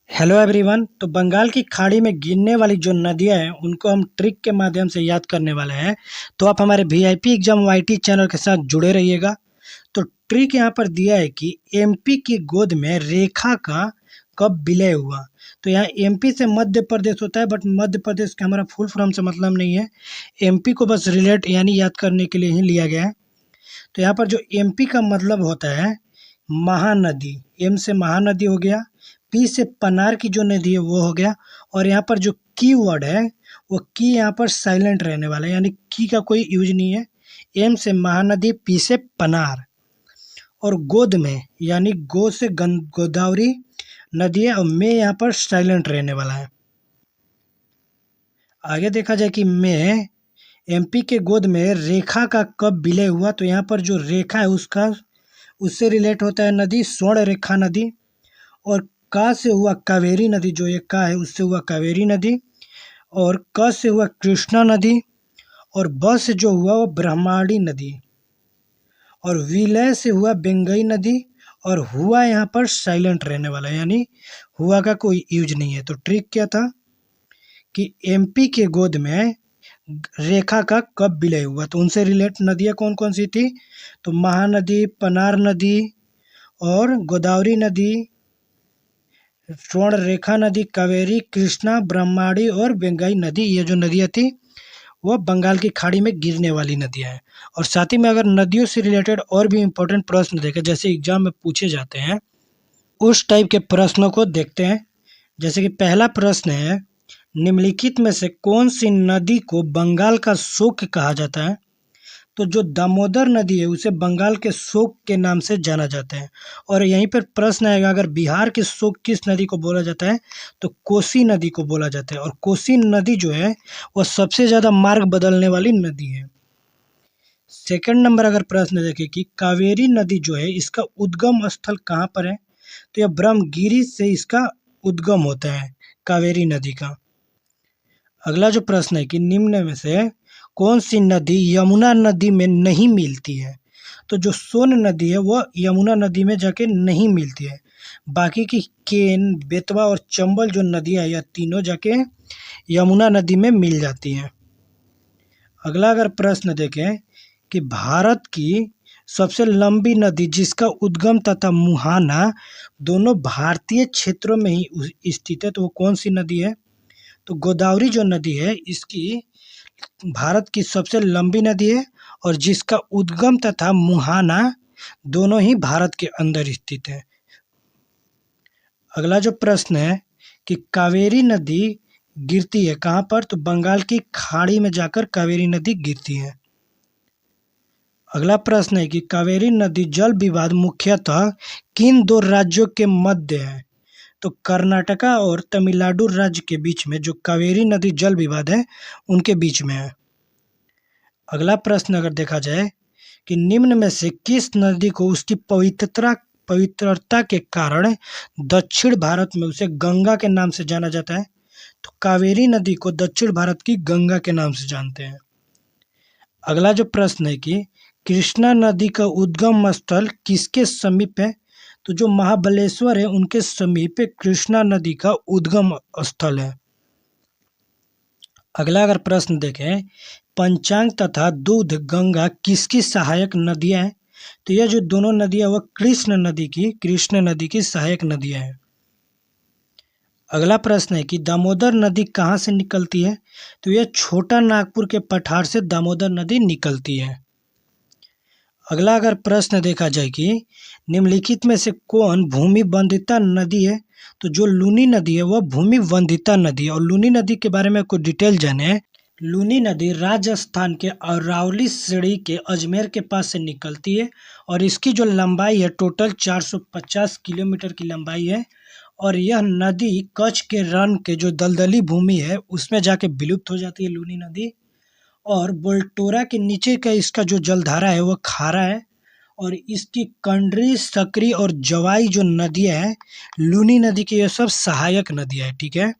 Hello everyone. तो बंगाल की खाड़ी में गिरने वाली जो नदियां हैं उनको हम ट्रिक के माध्यम से याद करने वाले हैं। तो आप हमारे वीआईपी एग्जाम वाईटी चैनल के साथ जुड़े रहिएगा। तो ट्रिक यहाँ पर दिया है कि एमपी की गोद में रेखा का कब विलय हुआ। तो यहाँ एमपी से मध्य प्रदेश होता है, बट मध्य प्रदेश का हमारा फुल फॉर्म से मतलब नहीं है। एमपी को बस रिलेट यानी याद करने के लिए ही लिया गया है। तो यहाँ पर जो एमपी का मतलब होता है महानदी। एम से महानदी हो गया, पी से पनार की जो नदी है वो हो गया। और यहाँ पर जो की वर्ड है वो की यहाँ पर साइलेंट रहने वाला है, यानी की का कोई यूज नहीं है। एम से महानदी, पी से पनार, और गोद में यानी गो से गोदावरी नदी है, और में यहाँ पर साइलेंट रहने वाला है। आगे देखा जाए कि में एमपी के गोद में रेखा का कब विलय हुआ। तो यहाँ पर जो रेखा है उससे रिलेट होता है नदी स्वर्ण रेखा नदी। और का से हुआ कावेरी नदी, जो ये का है उससे हुआ कावेरी नदी। और क से हुआ कृष्णा नदी। और ब से जो हुआ वो ब्रह्माणी नदी। और विलय से हुआ बेंगई नदी। और हुआ यहाँ पर साइलेंट रहने वाला है, यानी हुआ का कोई यूज नहीं है। तो ट्रिक क्या था कि एमपी के गोद में रेखा का कब विलय हुआ। तो उनसे रिलेट नदियाँ कौन कौन सी थी, तो महानदी, पनार नदी और गोदावरी नदी, स्वर्ण रेखा नदी, कावेरी, कृष्णा, ब्रह्माणी और बेंगई नदी। ये जो नदियाँ थी वो बंगाल की खाड़ी में गिरने वाली नदियाँ हैं। और साथ ही में अगर नदियों से रिलेटेड और भी इम्पोर्टेंट प्रश्न देखें, जैसे एग्जाम में पूछे जाते हैं, उस टाइप के प्रश्नों को देखते हैं। जैसे कि पहला प्रश्न है, निम्नलिखित में से कौन सी नदी को बंगाल का शोक कहा जाता है। तो जो दामोदर नदी है उसे बंगाल के शोक के नाम से जाना जाता है। और यहीं पर प्रश्न आएगा, अगर बिहार के शोक किस नदी को बोला जाता है, तो कोसी नदी को बोला जाता है। और कोसी नदी जो है वह सबसे ज़्यादा मार्ग बदलने वाली नदी है। सेकंड नंबर अगर प्रश्न देखें कि कावेरी नदी जो है इसका उद्गम स्थल कहाँ पर है, तो यह ब्रह्मगिरी से इसका उद्गम होता है, कावेरी नदी का। अगला जो प्रश्न है कि निम्न में से कौन सी नदी यमुना नदी में नहीं मिलती है। तो जो सोन नदी है वह यमुना नदी में जाके नहीं मिलती है। बाकी की केन, बेतवा और चंबल जो नदियाँ यह तीनों जाके यमुना नदी में मिल जाती हैं। अगला अगर प्रश्न देखें कि भारत की सबसे लंबी नदी जिसका उद्गम तथा मुहाना दोनों भारतीय क्षेत्रों में ही स्थित है, तो वो कौन सी नदी है। तो गोदावरी जो नदी है इसकी भारत की सबसे लंबी नदी है, और जिसका उद्गम तथा मुहाना दोनों ही भारत के अंदर स्थित है। अगला जो प्रश्न है कि कावेरी नदी गिरती है कहाँ पर, तो बंगाल की खाड़ी में जाकर कावेरी नदी गिरती है। अगला प्रश्न है कि कावेरी नदी जल विवाद मुख्यतः किन दो राज्यों के मध्य है। तो कर्नाटका और तमिलनाडु राज्य के बीच में जो कावेरी नदी जल विवाद है उनके बीच में है। अगला प्रश्न अगर देखा जाए कि निम्न में से किस नदी को उसकी पवित्रता के कारण दक्षिण भारत में उसे गंगा के नाम से जाना जाता है। तो कावेरी नदी को दक्षिण भारत की गंगा के नाम से जानते हैं। अगला जो प्रश्न है कि कृष्णा नदी का उद्गम स्थल किसके समीप है। तो जो महाबलेश्वर है उनके समीप कृष्णा नदी का उद्गम स्थल है। अगला अगर प्रश्न देखें, पंचांग तथा दूध गंगा किसकी सहायक नदियां हैं। तो यह जो दोनों नदियां वह कृष्ण नदी की सहायक नदियां हैं। अगला प्रश्न है कि दामोदर नदी कहाँ से निकलती है। तो यह छोटा नागपुर के पठार से दामोदर नदी निकलती है। अगला अगर प्रश्न देखा जाए कि निम्नलिखित में से कौन भूमि बंधिता नदी है। तो जो लूनी नदी है वह भूमि बंधिता नदी है। और लूनी नदी के बारे में कुछ डिटेल जाने। लूनी नदी राजस्थान के अरावली श्रेणी के अजमेर के पास से निकलती है, और इसकी जो लंबाई है टोटल 450 किलोमीटर की लंबाई है। और यह नदी कच्छ के रण के जो दलदली भूमि है उसमें जाके विलुप्त हो जाती है लूनी नदी। और बोल्टोरा के नीचे का इसका जो जलधारा है वह खारा है। और इसकी कंडरी, सकरी और जवाई जो नदियाँ हैं लूनी नदी की, ये सब सहायक नदियाँ हैं। ठीक है।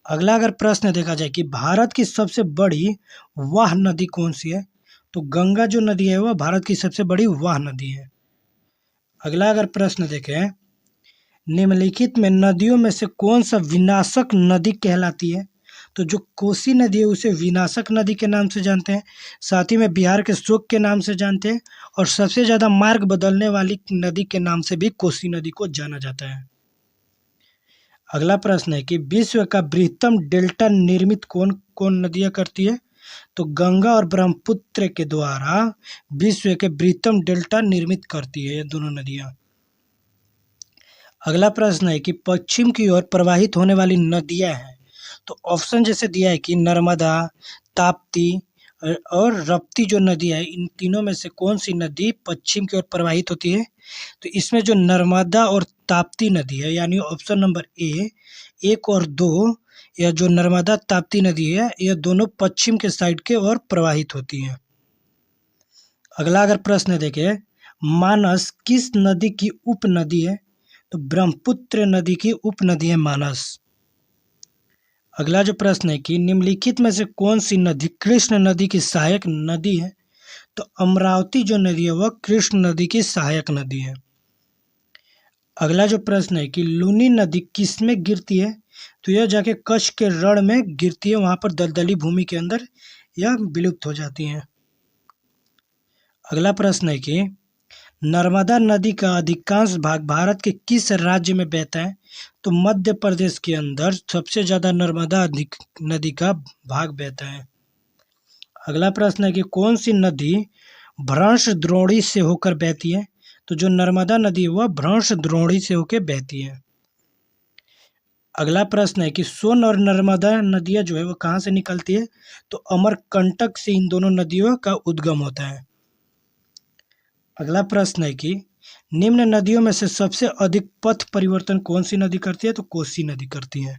अगला अगर प्रश्न देखा जाए कि भारत की सबसे बड़ी वाह नदी कौन सी है। तो गंगा जो नदी है वह भारत की सबसे बड़ी वाह नदी है। अगला अगर प्रश्न देखें, निम्नलिखित में नदियों में से कौन सा विनाशक नदी कहलाती है? तो जो कोसी नदी है उसे विनाशक नदी के नाम से जानते हैं, साथ ही में बिहार के शोक के नाम से जानते हैं, और सबसे ज़्यादा मार्ग बदलने वाली नदी के नाम से भी कोसी नदी को जाना जाता है। अगला प्रश्न है कि विश्व का बृहत्तम डेल्टा निर्मित कौन कौन नदियाँ करती है? तो गंगा और ब्रह्मपुत्र के द्वारा विश्व के बृहत्तम डेल्टा निर्मित करती है ये दोनों नदियाँ। अगला प्रश्न है कि पश्चिम की ओर प्रवाहित होने वाली नदियाँ हैं, तो ऑप्शन जैसे दिया है कि नर्मदा, ताप्ती और रप्ती जो नदी है, इन तीनों में से कौन सी नदी पश्चिम की ओर प्रवाहित होती है? तो इसमें जो नर्मदा और ताप्ती नदी है, यानी ऑप्शन नंबर ए 1 और 2, यह जो नर्मदा ताप्ती नदी है यह दोनों पश्चिम के साइड के ओर प्रवाहित होती हैं। अगला अगर प्रश्न देखें, मानस किस नदी की उपनदी है? तो ब्रह्मपुत्र नदी की उपनदी है मानस। अगला जो प्रश्न है कि निम्नलिखित में से कौन सी नदी कृष्ण नदी की सहायक नदी है? तो अमरावती जो नदी है वह कृष्ण नदी की सहायक नदी है। अगला जो प्रश्न है कि लूनी नदी किस में गिरती है? तो यह जाके कच्छ के रण में गिरती है, वहां पर दलदली भूमि के अंदर यह विलुप्त हो जाती हैं। अगला प्रश्न है कि नर्मदा नदी का अधिकांश भाग भारत के किस राज्य में बहता है? तो मध्य प्रदेश के अंदर सबसे ज़्यादा नर्मदा नदी का भाग बहता है। अगला प्रश्न है कि कौन सी नदी भ्रंश द्रोणी से होकर बहती है? तो जो नर्मदा नदी है वह भ्रंश द्रोणी से होकर बहती है। अगला प्रश्न है कि सोन और नर्मदा नदियाँ जो है वो कहाँ से निकलती है? तो अमरकंटक से इन दोनों नदियों का उद्गम होता है। अगला प्रश्न है कि निम्न नदियों में से सबसे अधिक पथ परिवर्तन कौन सी नदी करती है? तो कोसी नदी करती है।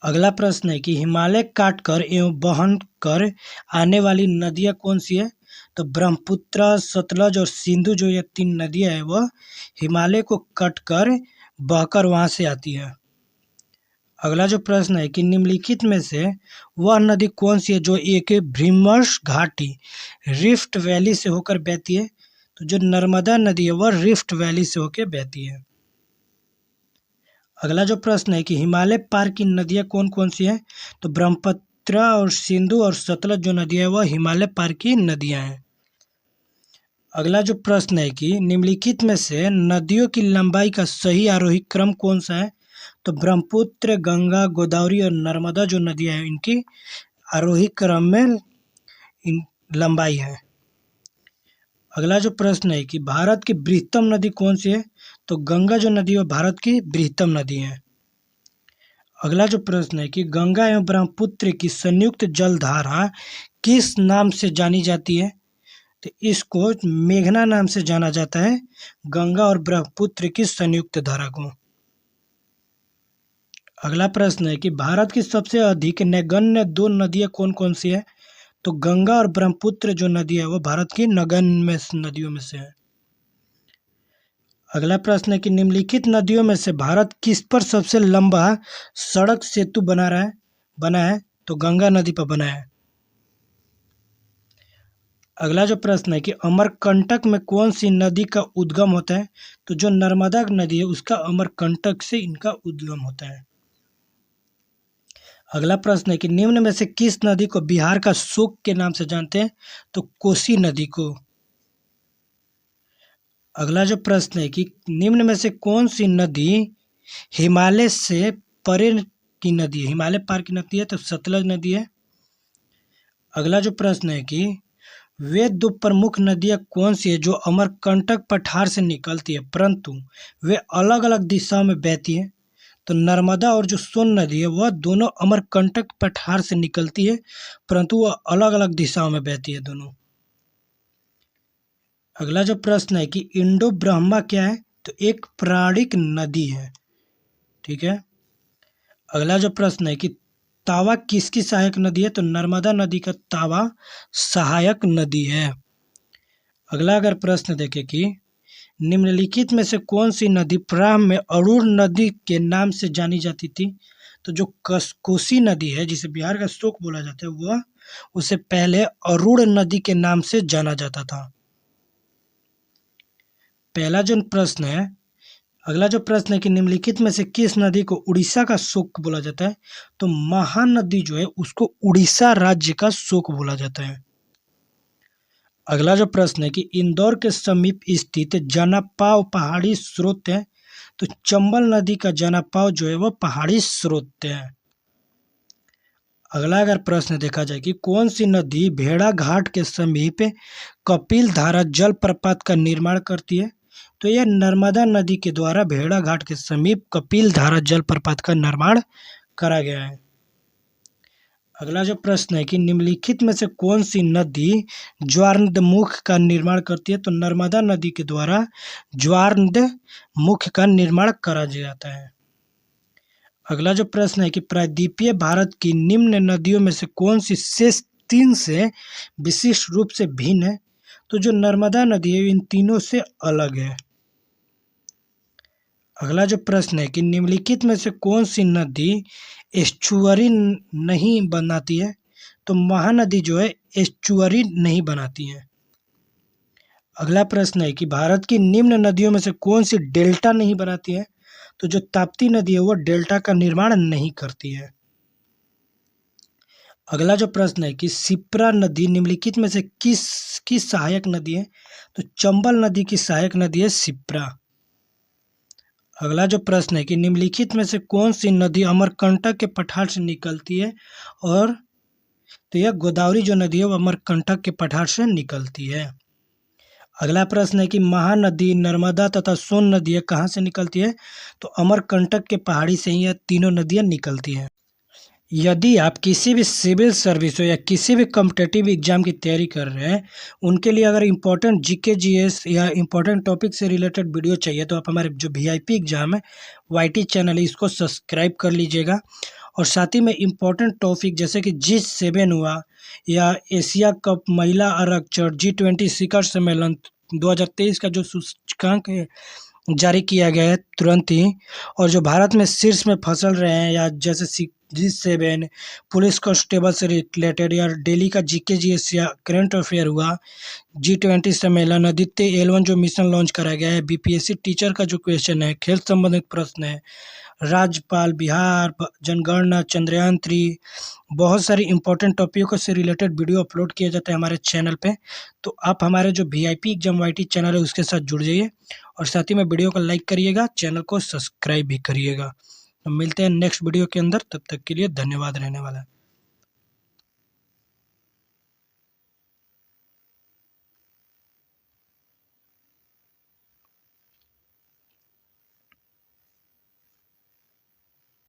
अगला प्रश्न है कि हिमालय काटकर एवं बहन कर आने वाली नदियाँ कौन सी है? तो ब्रह्मपुत्र, सतलज और सिंधु जो ये 3 नदियाँ हैं वह हिमालय को कटकर बहकर वहाँ से आती है। अगला जो प्रश्न है कि निम्नलिखित में से वह नदी कौन सी है जो एक भ्रमश घाटी रिफ्ट वैली से होकर बहती है? तो जो नर्मदा नदी है वह रिफ्ट वैली से होकर बहती है। अगला जो प्रश्न है कि हिमालय पार की नदियाँ कौन कौन सी हैं? तो ब्रह्मपुत्र और सिंधु और सतलज जो नदियाँ है वह हिमालय पार की नदियाँ हैं। अगला जो प्रश्न है कि निम्नलिखित में से नदियों की लंबाई का सही आरोही क्रम कौन सा है? तो ब्रह्मपुत्र, गंगा, गोदावरी और नर्मदा जो नदियाँ हैं इनकी आरोही क्रम में इन लंबाई है। अगला जो प्रश्न है कि भारत की बृहत्तम नदी कौन सी है? तो गंगा जो नदी है भारत की बृहत्तम नदी है। अगला जो प्रश्न है कि गंगा एवं ब्रह्मपुत्र की संयुक्त जलधारा किस नाम से जानी जाती है? तो इसको मेघना नाम से जाना जाता है, गंगा और ब्रह्मपुत्र की संयुक्त धारा को। अगला प्रश्न है कि भारत की सबसे अधिक नगण्य 2 नदियाँ कौन कौन सी है? तो गंगा और ब्रह्मपुत्र जो नदी है वो भारत की नगण्य नदियों में से है। अगला प्रश्न है कि निम्नलिखित नदियों में से भारत किस पर सबसे लंबा सड़क सेतु बना है? तो गंगा नदी पर बना है। अगला जो प्रश्न है कि अमरकंटक में कौन सी नदी का उद्गम होता है? तो जो नर्मदा नदी है उसका अमरकंटक से इनका उद्गम होता है। अगला प्रश्न है कि निम्न में से किस नदी को बिहार का शोक के नाम से जानते हैं? तो कोसी नदी को। अगला जो प्रश्न है कि निम्न में से कौन सी नदी हिमालय से परे की नदी है, हिमालय पार की नदी है? तो सतलज नदी है। अगला जो प्रश्न है कि वे 2 प्रमुख नदियाँ कौन सी है जो अमरकंटक पठार से निकलती है परंतु वे अलग अलग दिशाओं में बहती है? तो नर्मदा और जो सोन नदी है वह दोनों अमरकंटक पठार से निकलती है परंतु वह अलग अलग दिशाओं में बहती है दोनों। अगला जो प्रश्न है कि इंडो ब्रह्मा क्या है? तो एक प्राणिक नदी है। ठीक है। अगला जो प्रश्न है कि तावा किसकी सहायक नदी है? तो नर्मदा नदी का तावा सहायक नदी है। अगला अगर प्रश्न देखें कि निम्नलिखित में से कौन सी नदी प्रारंभ में अरूण नदी के नाम से जानी जाती थी? तो जो कोसी नदी है जिसे बिहार का शोक बोला जाता है वह उसे पहले अरूण नदी के नाम से जाना जाता था। पहला जो प्रश्न है अगला जो प्रश्न है कि निम्नलिखित में से किस नदी को उड़ीसा का शोक बोला जाता है? तो महानदी जो है उसको उड़ीसा राज्य का शोक बोला जाता है। अगला जो प्रश्न है कि इंदौर के समीप स्थित जनापाव पहाड़ी स्रोत है? तो चंबल नदी का जनापाव जो है वो पहाड़ी स्रोत है। अगला अगर प्रश्न देखा जाए कि कौन सी नदी भेड़ा घाट के समीप कपिल धारा जलप्रपात का निर्माण करती है? तो यह नर्मदा नदी के द्वारा भेड़ा घाट के समीप कपिल धारा जलप्रपात का निर्माण करा गया है। अगला जो प्रश्न है कि निम्नलिखित में से कौन सी नदी ज्वारनदमुख का निर्माण करती है? तो नर्मदा नदी के द्वारा ज्वारनदमुख का निर्माण करा जाता है। अगला जो प्रश्न है कि प्रायद्वीपीय भारत की निम्न नदियों में से कौन सी शेष तीन से विशिष्ट रूप से भिन्न है? तो जो नर्मदा नदी है इन तीनों से अलग है। अगला जो प्रश्न है कि निम्नलिखित में से कौन सी नदी एस्चुअरी नहीं बनाती है? तो महानदी जो है एस्चुअरी नहीं बनाती है। अगला प्रश्न है कि भारत की निम्न नदियों में से कौन सी डेल्टा नहीं बनाती है? तो जो ताप्ती नदी है वो डेल्टा का निर्माण नहीं करती है। अगला जो प्रश्न है कि शिप्रा नदी निम्नलिखित में से किसकी सहायक नदी है? तो चंबल नदी की सहायक नदी है शिप्रा। अगला जो प्रश्न है कि निम्नलिखित में से कौन सी नदी अमरकंटक के पठार से निकलती है? और तो यह गोदावरी जो नदी है वो अमरकंटक के पठार से निकलती है। अगला प्रश्न है कि महानदी, नर्मदा तथा सोन नदियाँ कहाँ से निकलती है? तो अमरकंटक के पहाड़ी से ही यह तीनों नदियाँ निकलती हैं। यदि आप किसी भी सिविल सर्विस हो या किसी भी कॉम्पिटिटिव एग्जाम की तैयारी कर रहे हैं, उनके लिए अगर इम्पोर्टेंट जीके जीएस या इम्पोर्टेंट टॉपिक से रिलेटेड वीडियो चाहिए तो आप हमारे जो वीआईपी एग्जाम है वाईटी चैनल है इसको सब्सक्राइब कर लीजिएगा। और साथ ही में इम्पोर्टेंट टॉपिक जैसे कि G7 हुआ या एशिया कप महिला आरक्षण, G20 शिखर सम्मेलन 2023 का जो सूचकांक है जारी किया गया है तुरंत ही, और जो भारत में शीर्ष में फसल रहे हैं या जैसे G7 पुलिस कांस्टेबल से रिलेटेड या डेली का जीके जीएस या करंट अफेयर हुआ, G20 सम्मेलन, आदित्य L1 जो मिशन लॉन्च करा गया है, बीपीएससी टीचर का जो क्वेश्चन है, खेल संबंधित प्रश्न है, राज्यपाल बिहार, जनगणना, चंद्रयान-3, बहुत सारी इंपॉर्टेंट टॉपिकों से रिलेटेड वीडियो अपलोड किया जाता है हमारे चैनल पे। तो आप हमारे जो वीआईपी एग्जाम वाईटी चैनल है उसके साथ जुड़ जाइए और साथ ही में वीडियो को लाइक करिएगा, चैनल को सब्सक्राइब भी करिएगा। तो मिलते हैं नेक्स्ट वीडियो के अंदर, तब तक के लिए धन्यवाद रहने वाला है।